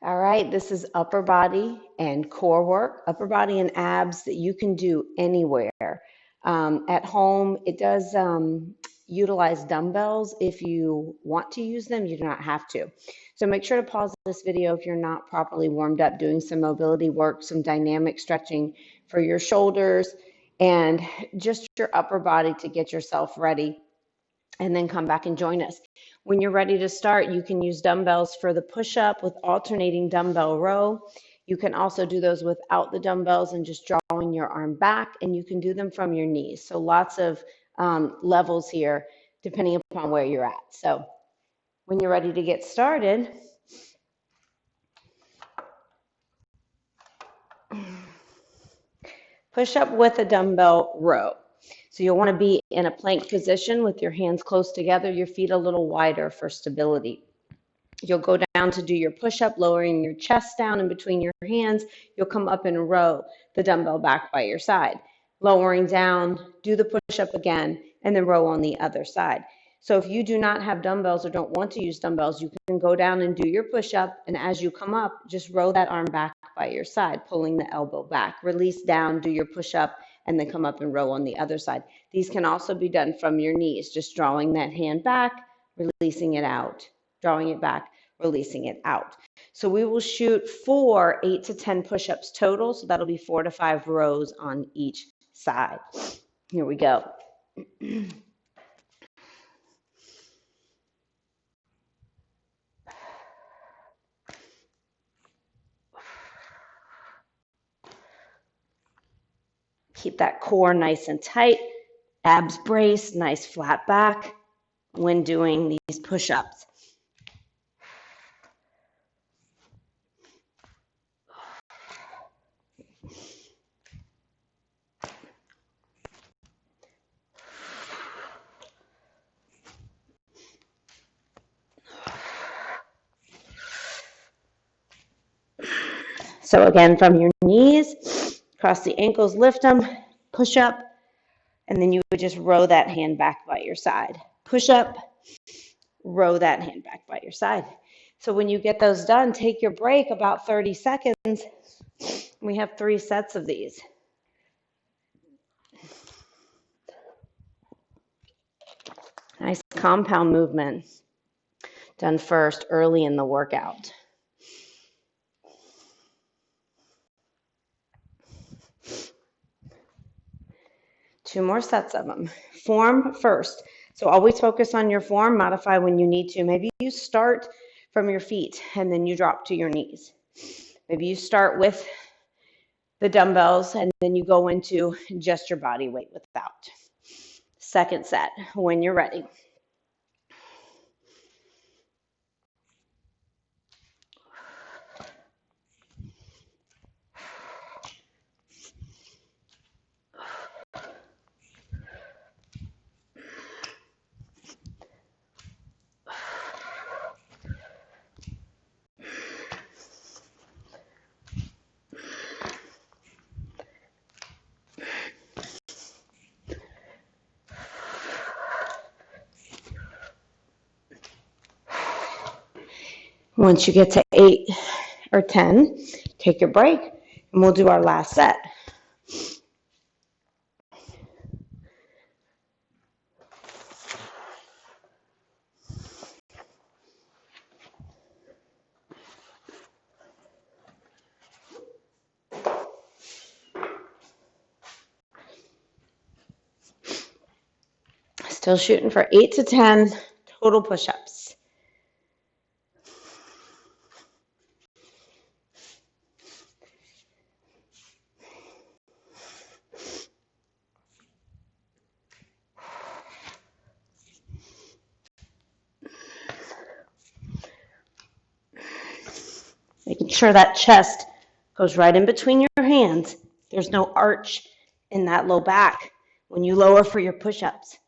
All right, this is upper body and core work, upper body and abs that you can do anywhere. At home, it does utilize dumbbells. If you want to use them, you do not have to. So make sure to pause this video if you're not properly warmed up, doing some mobility work, some dynamic stretching for your shoulders and just your upper body to get yourself ready, and then come back and join us. When you're ready to start, you can use dumbbells for the push-up with alternating dumbbell row. You can also do those without the dumbbells and just drawing your arm back, and you can do them from your knees. So lots of levels here, depending upon where you're at. So when you're ready to get started, push up with a dumbbell row. So you'll want to be in a plank position with your hands close together, your feet a little wider for stability. You'll go down to do your push-up, lowering your chest down in between your hands. You'll come up and row the dumbbell back by your side. Lowering down, do the push-up again, and then row on the other side. So if you do not have dumbbells or don't want to use dumbbells, you can go down and do your push-up, and as you come up, just row that arm back by your side, pulling the elbow back. Release down, do your push-up, and then come up and row on the other side. These can also be done from your knees, just drawing that hand back, releasing it out, drawing it back, releasing it out. So we will shoot for 8 to 10 push-ups total. So that'll be 4 to 5 rows on each side. Here we go. Keep that core nice and tight, abs braced, nice flat back when doing these push-ups. So again, from your knees, cross the ankles, lift them, push up, and then you would just row that hand back by your side. Push up, row that hand back by your side. So when you get those done, take your break about 30 seconds. We have 3 sets of these. Nice compound movement done first early in the workout. Two more sets of them. Form first. So always focus on your form, modify when you need to. Maybe you start from your feet and then you drop to your knees. Maybe you start with the dumbbells and then you go into just your body weight without. Second set, when you're ready. Once you get to 8 or 10, take your break and we'll do our last set. Still shooting for 8 to 10 total push-ups. Making sure that chest goes right in between your hands. There's no arch in that low back when you lower for your push-ups.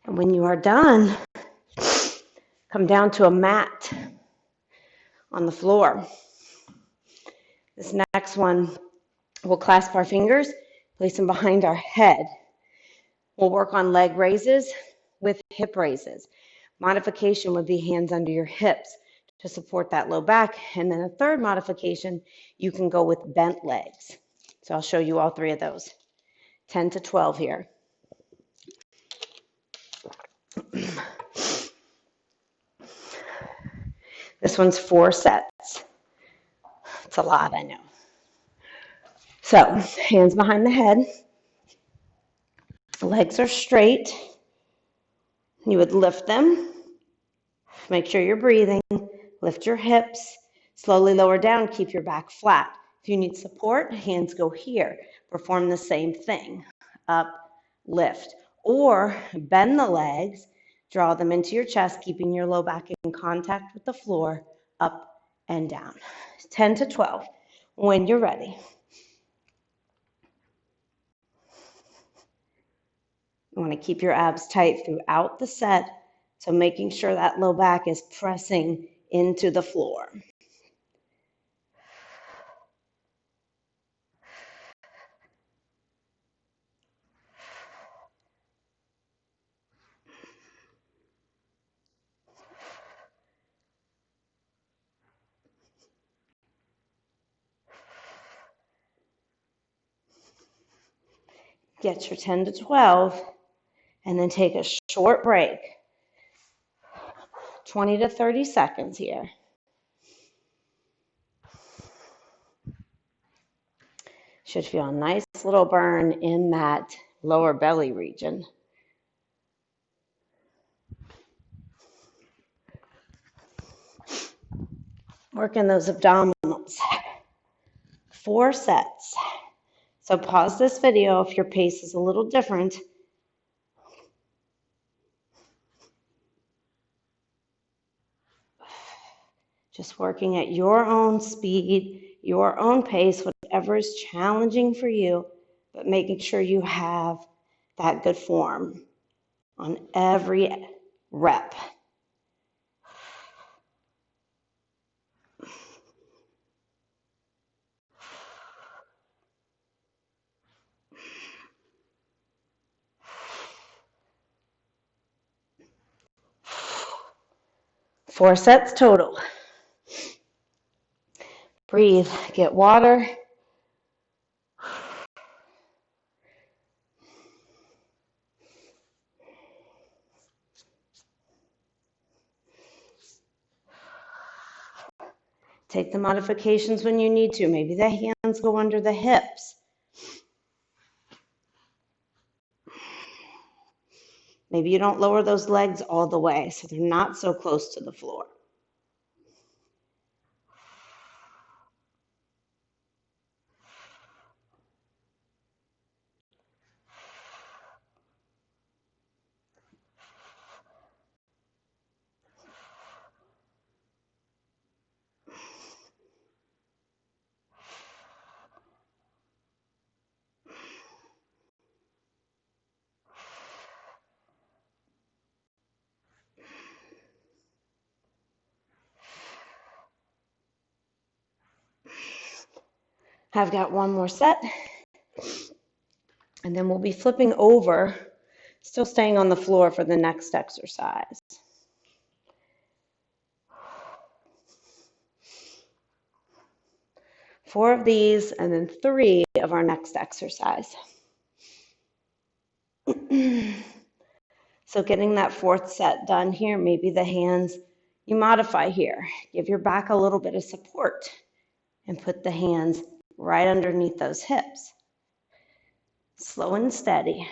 And when you are done, come down to a mat on the floor. This next one, we'll clasp our fingers, place them behind our head. We'll work on leg raises with hip raises. Modification would be hands under your hips to support that low back. And then a third modification, you can go with bent legs. So I'll show you all three of those. 10 to 12 here. This one's 4 sets. It's a lot, I know. So, hands behind the head. Legs are straight. You would lift them. Make sure you're breathing. Lift your hips. Slowly lower down. Keep your back flat. If you need support, hands go here. Perform the same thing. Up, lift. Or bend the legs. Draw them into your chest, keeping your low back in contact with the floor. Up and down. 10 to 12. When you're ready. You want to keep your abs tight throughout the set, so making sure that low back is pressing into the floor. Get your 10 to 12, and then take a short break. 20 to 30 seconds here. Should feel a nice little burn in that lower belly region. Working those abdominals. 4 sets. So pause this video if your pace is a little different. Just working at your own speed, your own pace, whatever is challenging for you, but making sure you have that good form on every rep. Four sets total. Breathe, get water. Take the modifications when you need to. Maybe the hands go under the hips. Maybe you don't lower those legs all the way so they're not so close to the floor. I've got one more set, and then we'll be flipping over, still staying on the floor for the next exercise. Four of these, and then 3 of our next exercise. So getting that 4th set done here, maybe the hands, you modify here. Give your back a little bit of support and put the hands right underneath those hips. Slow and steady.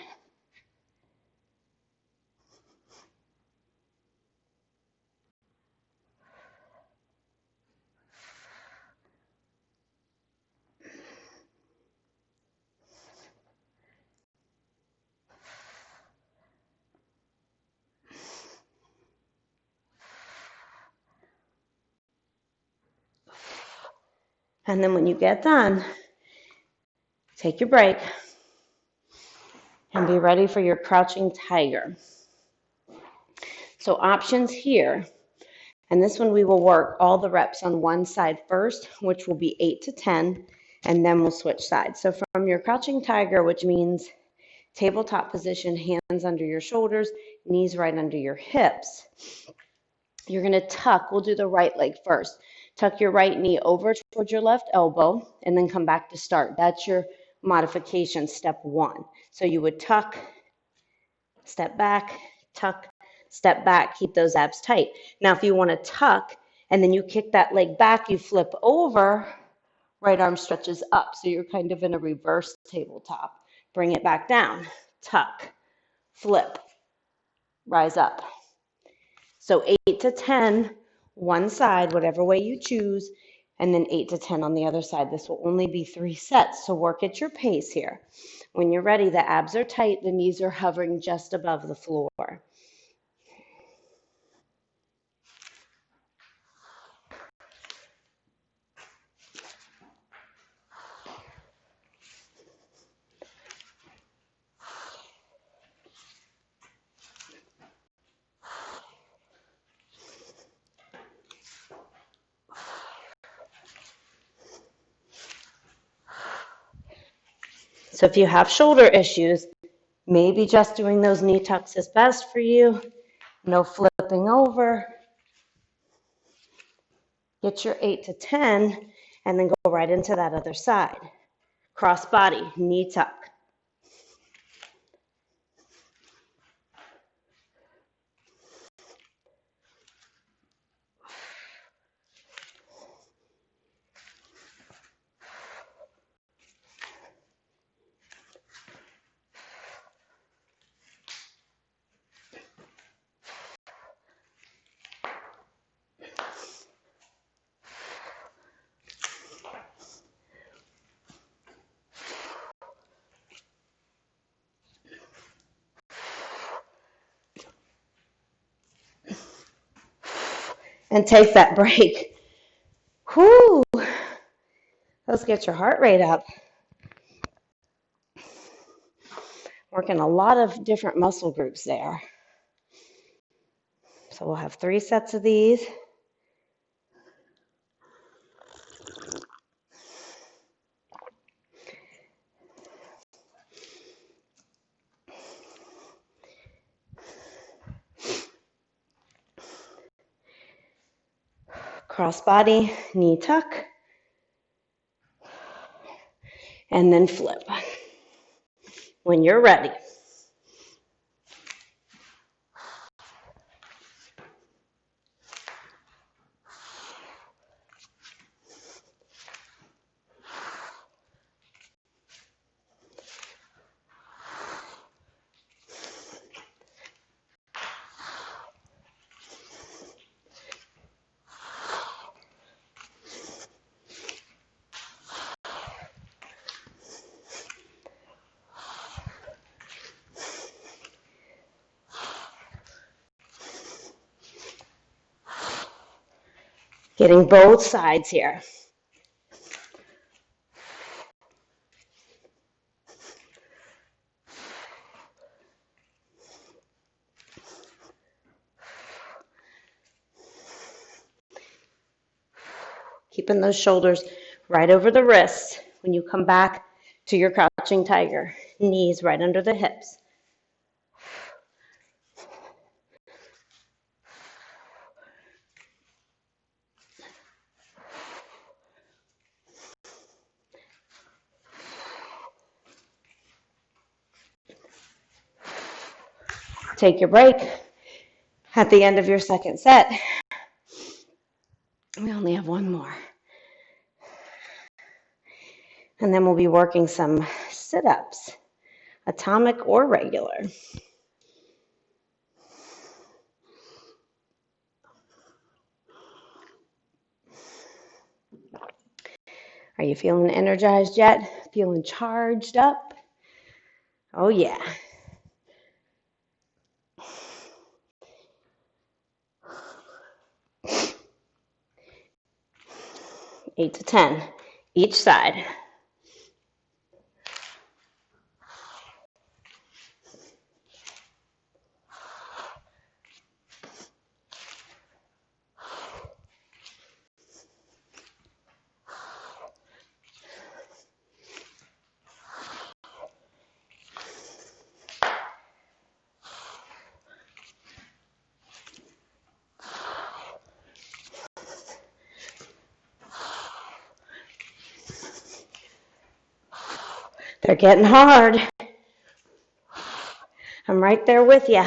And then when you get done, take your break and be ready for your crouching tiger. So options here, And this one we will work all the reps on one side first, which will be 8 to 10, and then we'll switch sides. So from your crouching tiger, which means tabletop position, hands under your shoulders, knees right under your hips, you're going to tuck. We'll do the right leg first. Tuck your right knee over towards your left elbow and then come back to start. That's your modification, step one. So you would tuck, step back, tuck, step back, keep those abs tight. Now, if you want to tuck and then you kick that leg back, you flip over, right arm stretches up. So you're kind of in a reverse tabletop. Bring it back down, tuck, flip, rise up. So 8 to 10, one side, whatever way you choose, and then 8 to 10 on the other side. This will only be 3 sets, so work at your pace here. When you're ready, the abs are tight, the knees are hovering just above the floor. So if you have shoulder issues, maybe just doing those knee tucks is best for you. No flipping over. Get your 8 to 10, and then go right into that other side. Cross body, knee tuck. And take that break. Whoo! Let's get your heart rate up. Working a lot of different muscle groups there. So we'll have 3 sets of these. Cross body, knee tuck, and then flip. When you're ready. Getting both sides here. Keeping those shoulders right over the wrists when you come back to your crouching tiger. Knees right under the hips. Take your break. At the end of your second set, we only have one more. And then we'll be working some sit-ups, atomic or regular. Are you feeling energized yet? Feeling charged up? Oh yeah. Eight to 10, each side. They're getting hard. I'm right there with you.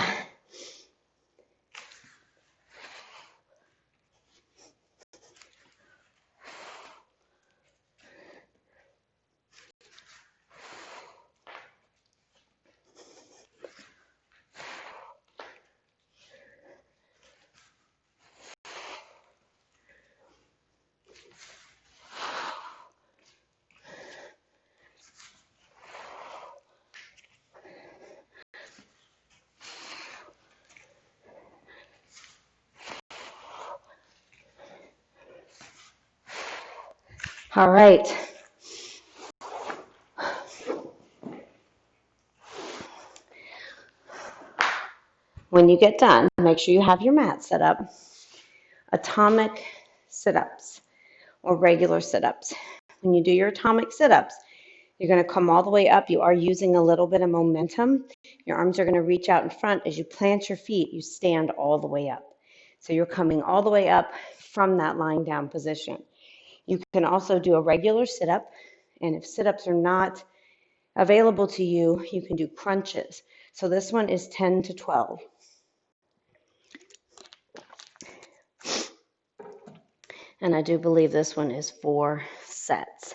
All right. When you get done, make sure you have your mat set up. Atomic sit-ups or regular sit-ups. When you do your atomic sit-ups, you're going to come all the way up. You are using a little bit of momentum. Your arms are going to reach out in front. As you plant your feet, you stand all the way up. So you're coming all the way up from that lying down position. You can also do a regular sit-up, and if sit-ups are not available to you, you can do crunches. So this one is 10 to 12. And I do believe this one is 4 sets.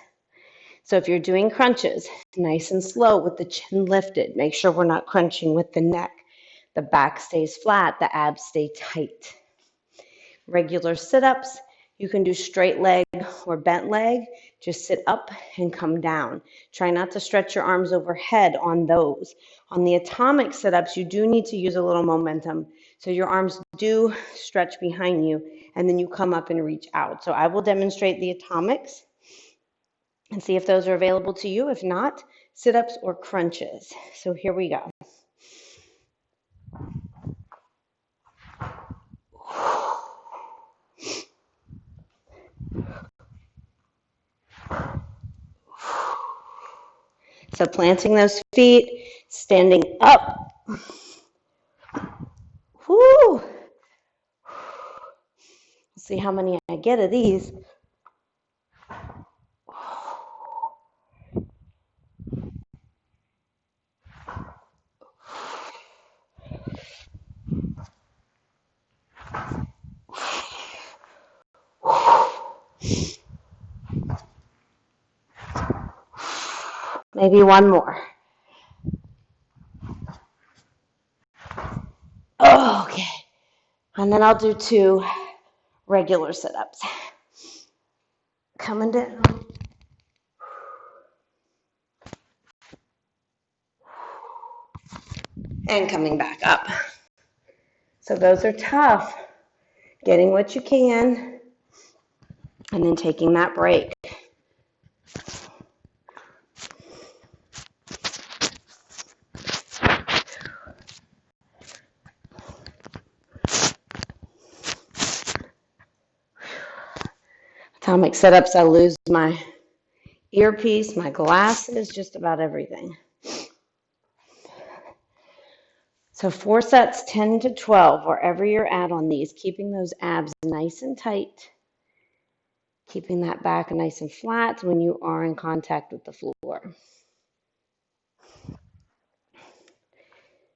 So if you're doing crunches, nice and slow with the chin lifted, make sure we're not crunching with the neck. The back stays flat, the abs stay tight. Regular sit-ups, you can do straight leg or bent leg. Just sit up and come down. Try not to stretch your arms overhead on those. On the atomic sit-ups, you do need to use a little momentum. So your arms do stretch behind you, and then you come up and reach out. So I will demonstrate the atomics and see if those are available to you. If not, sit-ups or crunches. So here we go. So planting those feet, standing up. Woo! See how many I get of these. Maybe one more. Oh, okay. And then I'll do 2 regular sit-ups. Coming down. And coming back up. So those are tough. Getting what you can, and then taking that break. Atomic sit-ups, I lose my earpiece, my glasses, just about everything. So 4 sets, 10 to 12, wherever you're at on these, keeping those abs nice and tight, keeping that back nice and flat when you are in contact with the floor.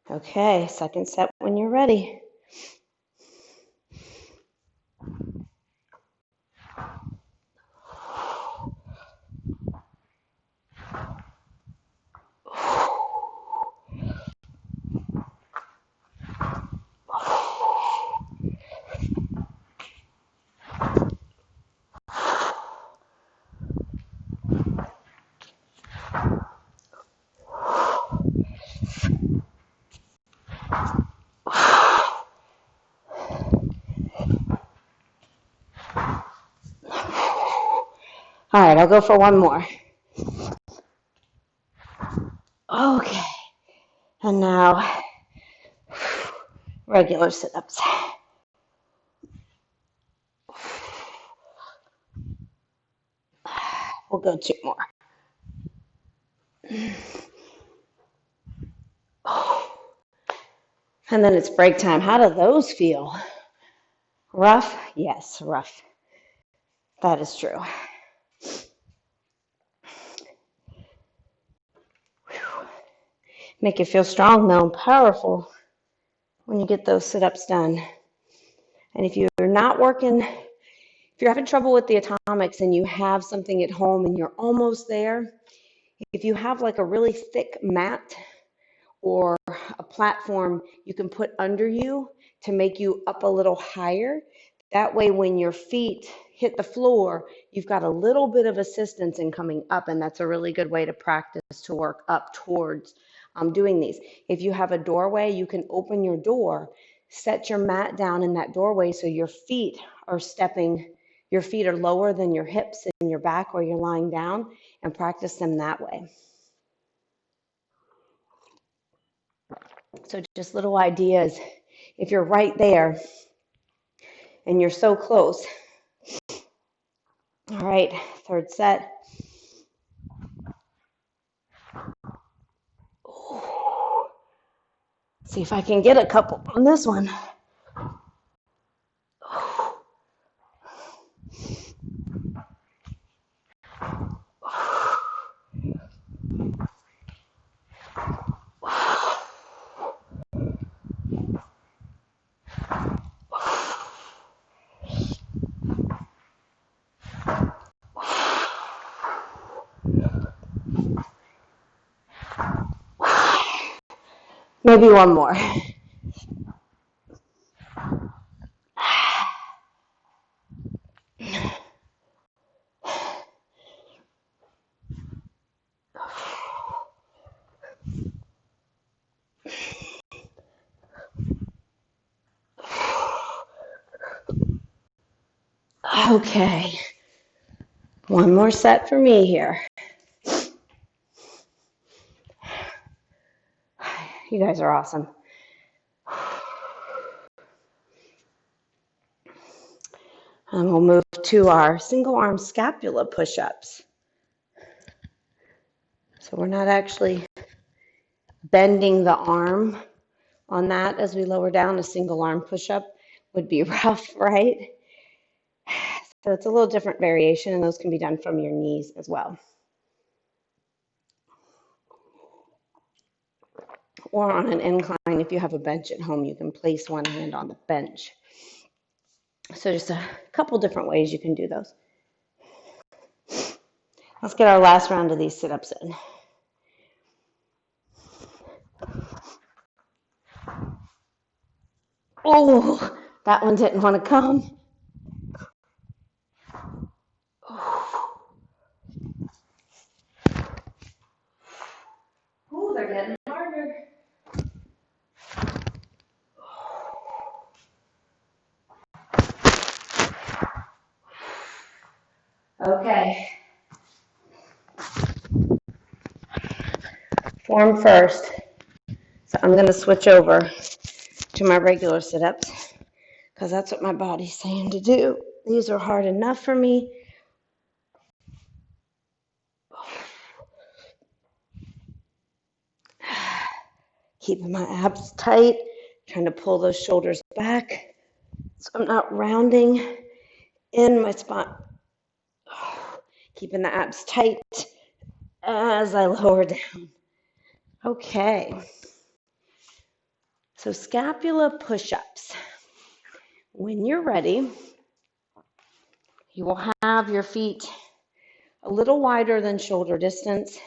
Okay, second set when you're ready. All right, I'll go for one more. Okay, and now regular sit-ups. We'll go 2 more. And then it's break time. How do those feel? Rough? Yes, rough. That is true. Make you feel strong though, and powerful when you get those sit-ups done. And if you're not working, if you're having trouble with the atomics and you have something at home and you're almost there, if you have like a really thick mat or a platform you can put under you to make you up a little higher, that way when your feet hit the floor, you've got a little bit of assistance in coming up, and that's a really good way to practice to work up towards doing these. If you have a doorway, you can open your door, set your mat down in that doorway so your feet are lower than your hips and your back where you're lying down, and practice them that way. So just little ideas. If you're right there and you're so close. All right, third set. See if I can get a couple on this one. Maybe one more. Okay, one more set for me here. You guys are awesome. And we'll move to our single arm scapula push-ups. So we're not actually bending the arm on that as we lower down. A single arm push-up would be rough, right? So it's a little different variation, and those can be done from your knees as well. Or on an incline, if you have a bench at home, you can place one hand on the bench. So just a couple different ways you can do those. Let's get our last round of these sit-ups in. Oh, that one didn't want to come. Oh, they're getting harder. Okay. Form first. So I'm going to switch over to my regular sit-ups because that's what my body's saying to do. These are hard enough for me. Keeping my abs tight, trying to pull those shoulders back so I'm not rounding in my spine. Keeping the abs tight as I lower down. Okay. So scapula push-ups. When you're ready, you will have your feet a little wider than shoulder distance.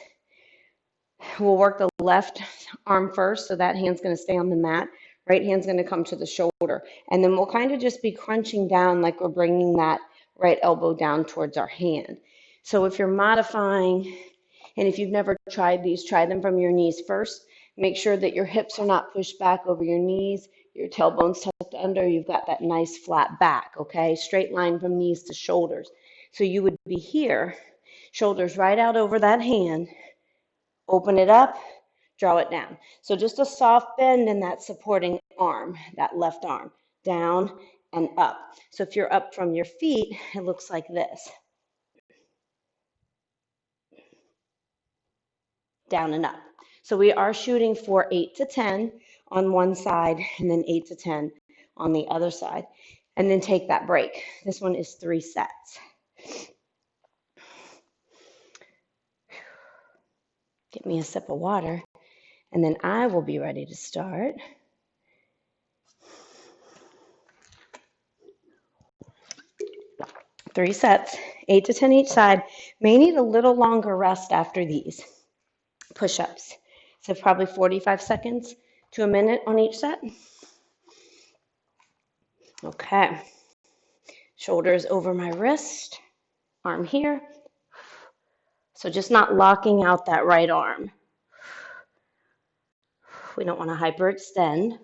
We'll work the left arm first, so that hand's going to stay on the mat. Right hand's going to come to the shoulder. And then we'll kind of just be crunching down like we're bringing that right elbow down towards our hand. So if you're modifying, and if you've never tried these, try them from your knees first. Make sure that your hips are not pushed back over your knees, your tailbone's tucked under, you've got that nice flat back, okay? Straight line from knees to shoulders. So you would be here, shoulders right out over that hand, open it up, draw it down. So just a soft bend in that supporting arm, that left arm, down and up. So if you're up from your feet, it looks like this. Down and up. So we are shooting for 8 to 10 on one side and then 8 to 10 on the other side. And then take that break. This one is 3 sets. Get me a sip of water. And then I will be ready to start. Three sets, 8 to 10 each side. May need a little longer rest after these push-ups. So probably 45 seconds to a minute on each set. Okay. Shoulders over my wrist, arm here. So just not locking out that right arm. We don't want to hyperextend.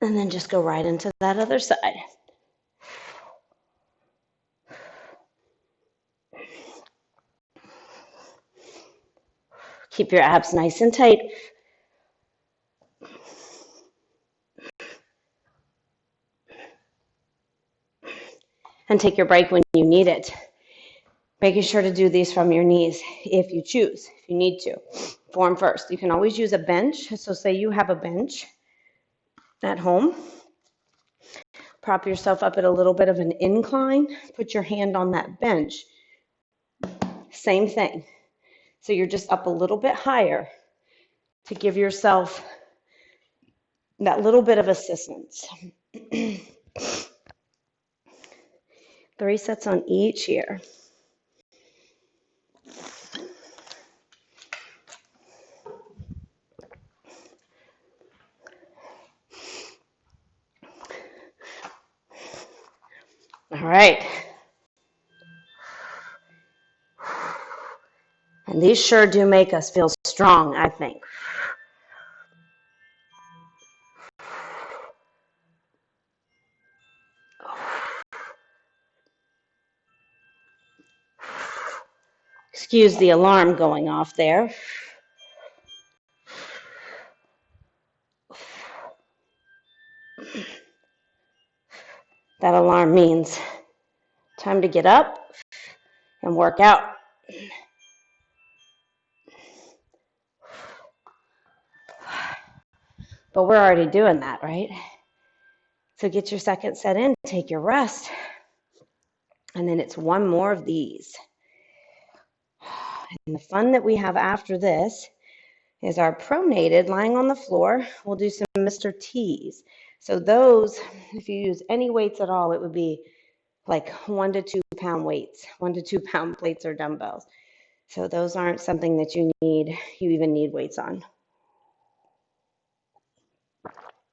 And then just go right into that other side. Keep your abs nice and tight. And take your break when you need it. Making sure to do these from your knees if you choose, if you need to. Form first. You can always use a bench. So say you have a bench at home. Prop yourself up at a little bit of an incline. Put your hand on that bench. Same thing. So you're just up a little bit higher to give yourself that little bit of assistance. 3 sets on each here. All right. And these sure do make us feel strong, I think. Excuse the alarm going off there. That alarm means time to get up and work out. But we're already doing that, right? So get your second set in, take your rest, and then it's one more of these. And the fun that we have after this is our pronated lying on the floor. We'll do some Mr. T's. So those, if you use any weights at all, it would be like 1 to 2 pound weights, 1 to 2 pound plates or dumbbells. So those aren't something that you even need weights on.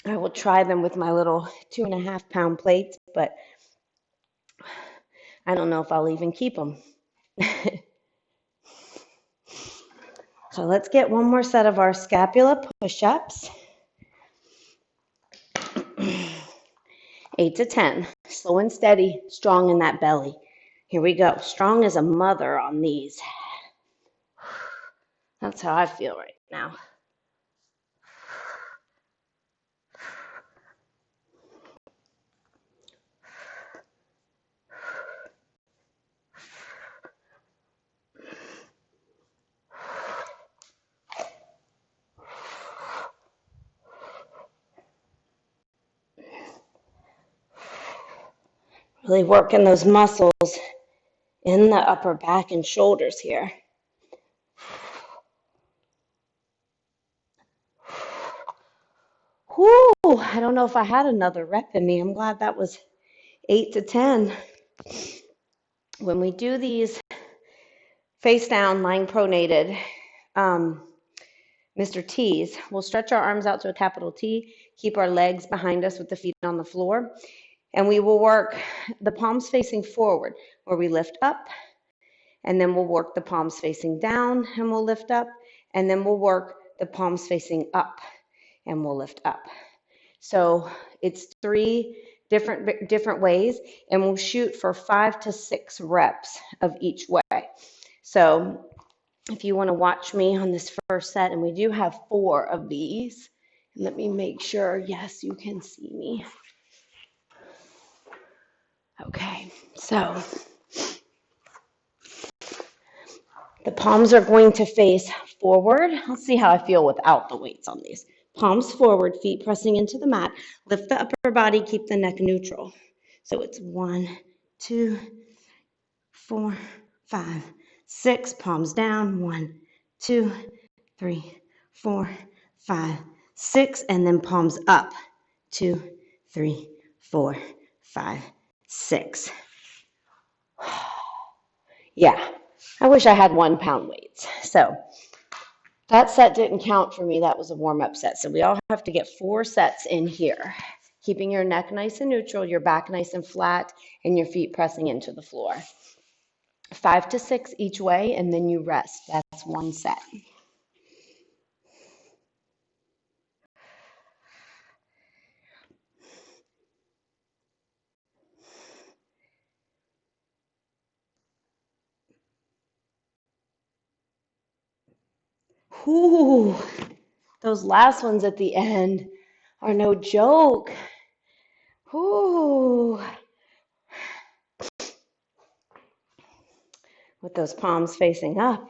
I will try them with my little 2.5 pound plates, but I don't know if I'll even keep them. So let's get one more set of our scapula push-ups. 8 to 10, slow and steady, strong in that belly. Here we go, strong as a mother on these. That's how I feel right now. Really working those muscles in the upper back and shoulders here. Whoo, I don't know if I had another rep in me. I'm glad that was 8 to 10. When we do these face down, lying pronated, Mr. T's, we'll stretch our arms out to a capital T, keep our legs behind us with the feet on the floor, and we will work the palms facing forward, where we lift up, and then we'll work the palms facing down, and we'll lift up, and then we'll work the palms facing up, and we'll lift up. So it's 3 different ways, and we'll shoot for 5 to 6 reps of each way. So if you want to watch me on this first set, and we do have 4 of these, let me make sure, yes, you can see me. Okay, so the palms are going to face forward. Let's see how I feel without the weights on these. Palms forward, feet pressing into the mat. Lift the upper body, keep the neck neutral. So it's 1, 2, 4, 5, 6. Palms down. 1, 2, 3, 4, 5, 6. And then palms up. 2, 3, 4, 5, 6. Yeah, I wish I had 1 pound weights. So that set didn't count for me. That was a warm-up set. So we all have to get 4 sets in here, keeping your neck nice and neutral, your back nice and flat, and your feet pressing into the floor. 5 to 6 each way, and then you rest. That's 1 set. Whew, those last ones at the end are no joke. Whew. With those palms facing up.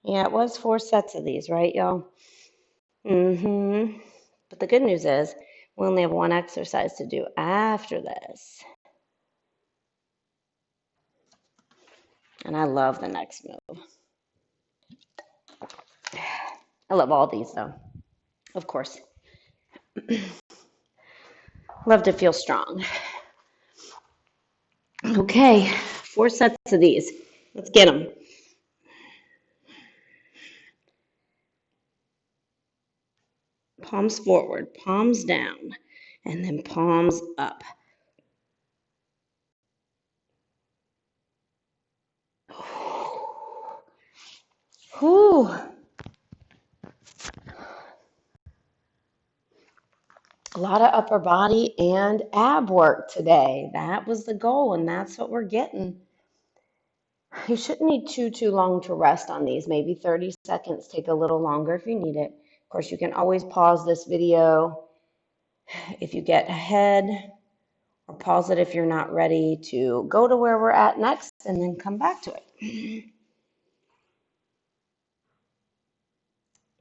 Yeah, it was 4 sets of these, right, y'all? But the good news is we only have 1 exercise to do after this. And I love the next move. I love all these, though, of course. Love to feel strong. Okay, 4 sets of these. Let's get them. Palms forward, palms down, and then palms up. Whew. A lot of upper body and ab work today. That was the goal, and that's what we're getting. You shouldn't need too long to rest on these. Maybe 30 seconds. Take a little longer if you need it. Of course, you can always pause this video if you get ahead, or pause it if you're not ready to go to where we're at next, and then come back to it.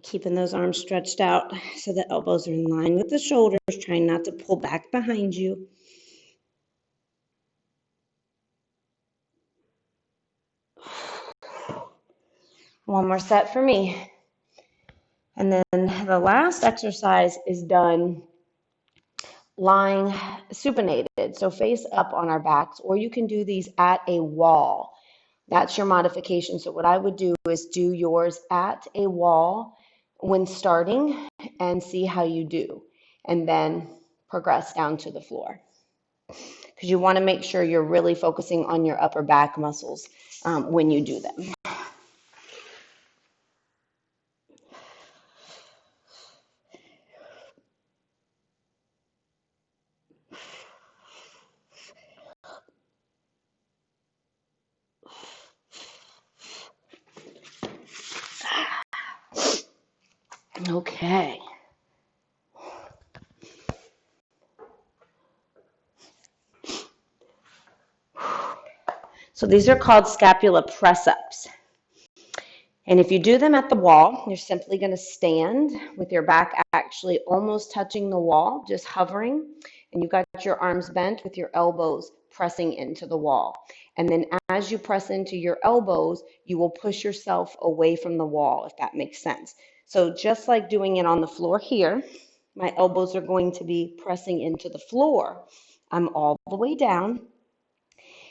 Keeping those arms stretched out so the elbows are in line with the shoulders, trying not to pull back behind you. One more set for me. And then the last exercise is done lying supinated, so face up on our backs, or you can do these at a wall. That's your modification. So what I would do is do yours at a wall when starting and see how you do, and then progress down to the floor. Because you want to make sure you're really focusing on your upper back muscles when you do them. Okay. So these are called scapula press-ups. And if you do them at the wall, you're simply going to stand with your back actually almost touching the wall, just hovering, and you got your arms bent with your elbows pressing into the wall. And then as you press into your elbows, you will push yourself away from the wall, if that makes sense. So just like doing it on the floor here, my elbows are going to be pressing into the floor. I'm all the way down.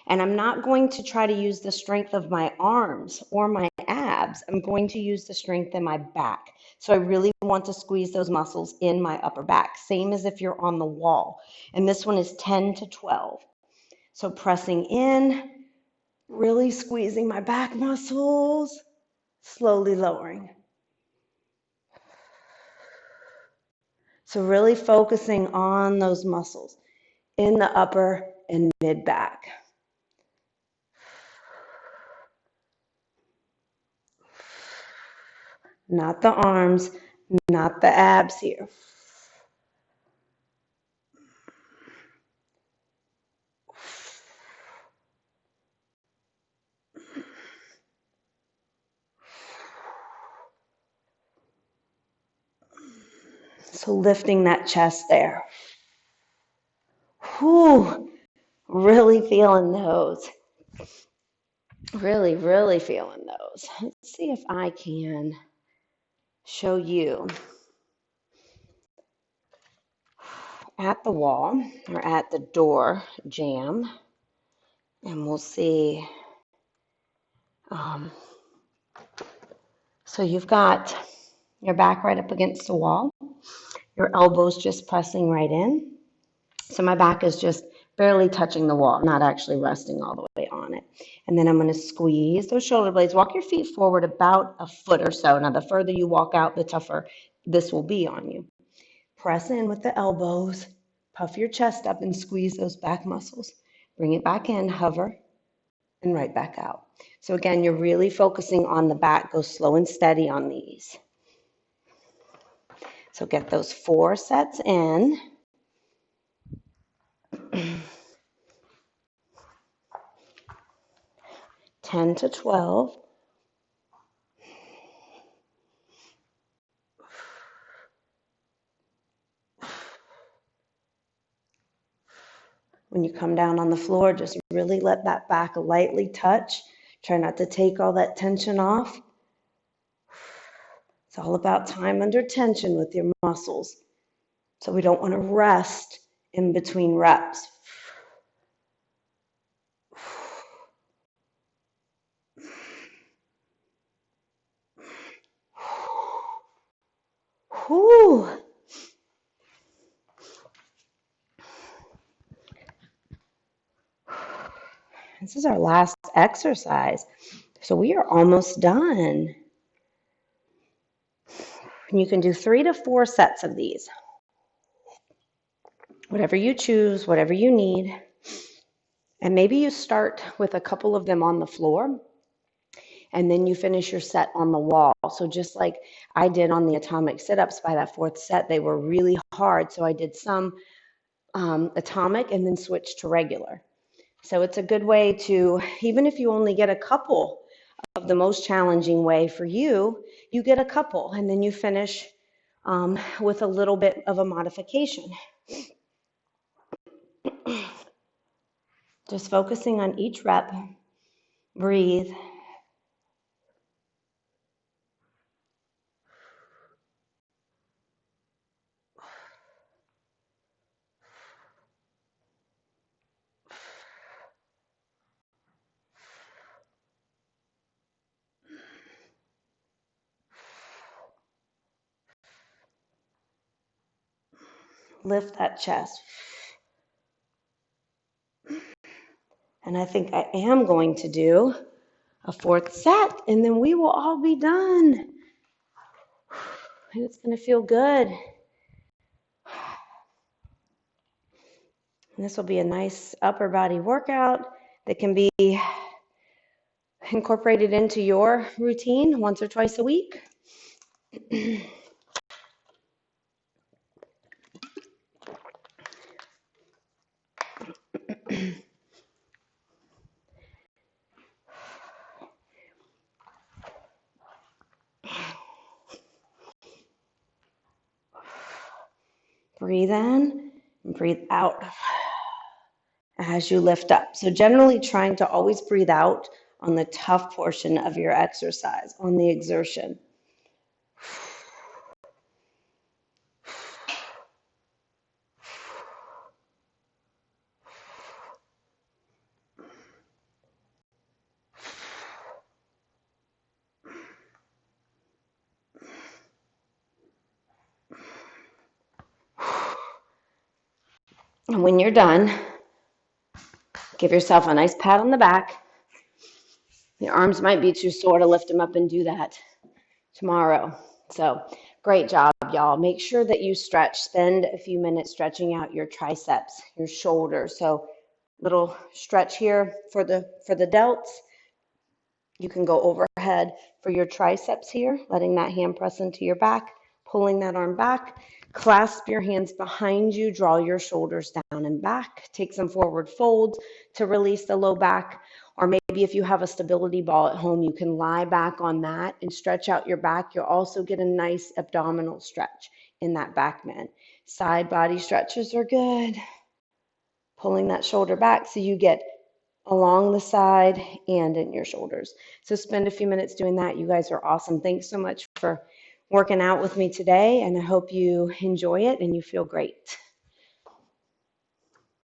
And I'm not going to try to use the strength of my arms or my abs. I'm going to use the strength in my back. So I really want to squeeze those muscles in my upper back, same as if you're on the wall. And this one is 10 to 12. So pressing in, really squeezing my back muscles, slowly lowering. So really focusing on those muscles in the upper and mid back. Not the arms, not the abs here. So lifting that chest there. Whew, really feeling those. Really, really feeling those. Let's see if I can show you at the wall or at the door jamb, and we'll see. Um, so you've got your back right up against the wall, your elbows just pressing right in. So my back is just barely touching the wall, not actually resting all the way on it. And then I'm going to squeeze those shoulder blades. Walk your feet forward about a foot or so. Now, the further you walk out, the tougher this will be on you. Press in with the elbows, puff your chest up and squeeze those back muscles. Bring it back in, hover, and right back out. So again, you're really focusing on the back. Go slow and steady on these. So get those 4 sets in. 10 to 12. When you come down on the floor, just really let that back lightly touch. Try not to take all that tension off. It's all about time under tension with your muscles. So we don't want to rest in between reps. Whew. This is our last exercise. So we are almost done. And you can do 3 to 4 sets of these. Whatever you choose, whatever you need. And maybe you start with a couple of them on the floor, and then you finish your set on the wall. So just like I did on the atomic sit-ups, by that 4th set, they were really hard. So I did some atomic and then switched to regular. So it's a good way to, even if you only get a couple of the most challenging way for you, you get a couple and then you finish with a little bit of a modification. Just focusing on each rep. Breathe. Lift that chest. And I think I am going to do a 4th set, and then we will all be done. And it's going to feel good. And this will be a nice upper body workout that can be incorporated into your routine once or twice a week. Breathe in and breathe out as you lift up. So generally trying to always breathe out on the tough portion of your exercise, on the exertion. And when you're done, give yourself a nice pat on the back. Your arms might be too sore to lift them up and do that tomorrow. So great job, y'all. Make sure that you stretch. Spend a few minutes stretching out your triceps, your shoulders. So little stretch here for the delts. You can go overhead for your triceps here, letting that hand press into your back, pulling that arm back. Clasp your hands behind you, draw your shoulders down and back. Take some forward folds to release the low back. Or maybe if you have a stability ball at home, you can lie back on that and stretch out your back. You'll also get a nice abdominal stretch in that back bend. Side body stretches are good. pulling that shoulder back so you get along the side and in your shoulders. So spend a few minutes doing that. You guys are awesome. Thanks so much for working out with me today, and I hope you enjoy it and you feel great.